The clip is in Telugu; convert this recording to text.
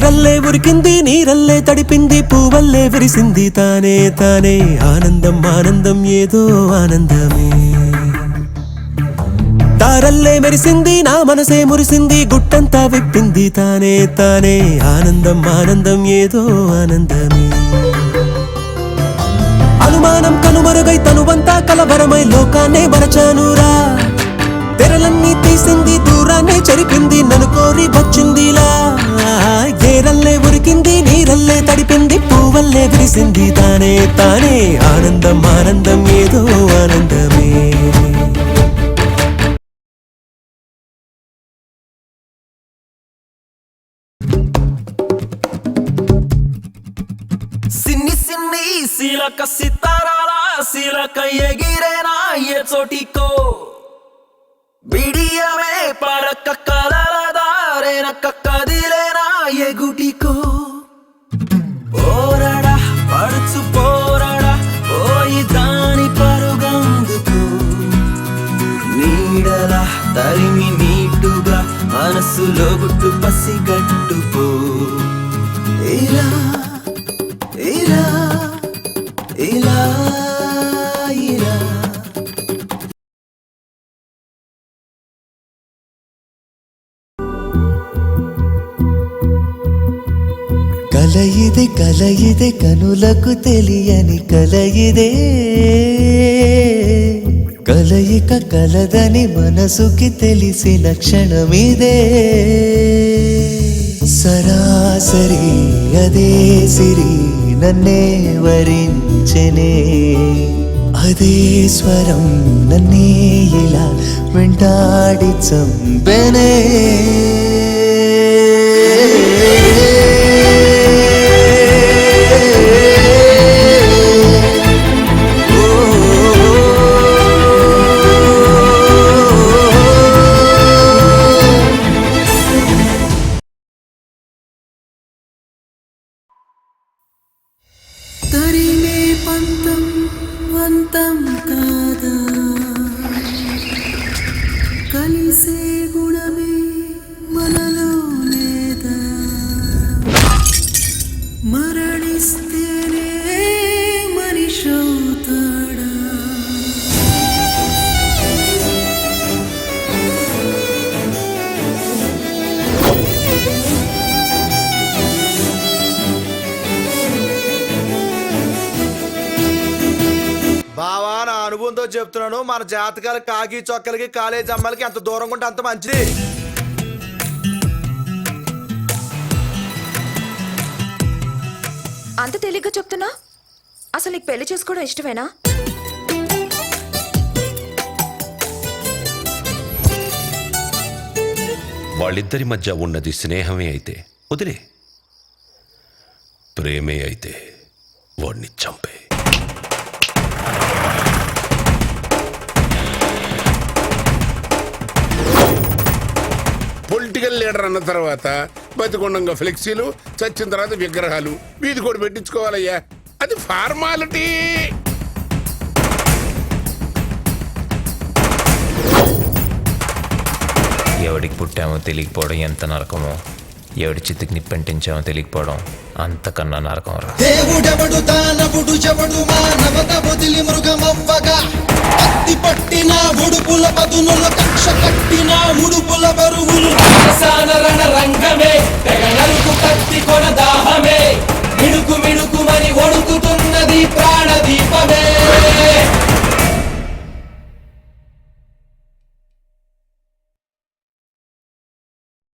ఏరల్లే ఉరికింది నీరల్లే తడిపింది పూవల్లే విరిసింది తానే తానే ఆనందం ఆనందం ఏదో ఆనందమే తారల్లే మెరిసింది నా మనసే మురిసింది గుట్టంతా విప్పింది తానే తానే ఆనందం ఆనందం ఏదో ఆనందమే అనుమానం కనుమరుగై తనువంతా కలవరమై లోకాన్నే మరచానురా తెరలన్నీ తీసింది దూరాన్నే చెరిపింది నన్ను కోరి వచ్చిందిలా ఏరల్లే ఉరికింది నీరల్లే తడిపింది పూవల్లే విరిసింది తానే తానే ఆనందం ఆనందం ఏదో ఆనందమే సిన్ని సిన్ని సీలక సితారాల సీలక ఎగిరేనా ఏ చోటికో బిడియమే పడక కలల దారేనక కదిలేనా ఏ గుటికో పోరడా పడుచు పోరడా పోయి దాని పరుగందుకు నీడలా తరిమి నీటుగా మనసులో గుట్టు పసిగట్టుకో ఇలా ఇలా ఇలా ఇలా కలయిదే కనులకు తెలియని కలయిదే కలయిక కలదని మనసుకి తెలిసిన క్షణమిదే సరాసరి అదే సిరి నన్నే వరించెనే అదే స్వరం నన్నే ఇలా వెంటాడి చంపెనే తరిమే పంతం వంతం కాదా కలిసే గుణమే మనలో లేదా మరణిస్తేనే మనిషవుతాడా బావా నా అనుభవంతో చెప్తున్నాను మన జాతకాల కాకి చొక్కలకి కాలేజ్ అమ్మాయిలకి ఎంత దూరంగా ఉంటే అంత మంచిది అంత తేలిగ్గా చెప్తున్నా అసలు నీకు పెళ్లి చేసుకోవడం ఇష్టమేనా వాళ్ళిద్దరి మధ్య ఉన్నది స్నేహమే అయితే వదిలే ప్రేమే అయితే వాడిని చంపే పొలిటికల్ లీడర్ అన్న తర్వాత బతికొండంగా ఫ్లెక్సీలు చచ్చిన తర్వాత విగ్రహాలు వీధి కూడా పెట్టించుకోవాలయ్యా అది ఫార్మాలిటీ ఎవడికి పుట్టామో తెలియకపోవడం ఎంత నరకమో ఎవడి చిత్తుకి నిప్పంటించామో తెలియకపోవడం అంతకన్నా నరకం రా దేవుడెవడు దానవుడు ఎవడు మానవత వదిలి మృగమవ్వగా కత్తి పట్టిన ఉడుపుల పదునుల కక్ష కట్టిన ముడుపుల బరువులు రంగమే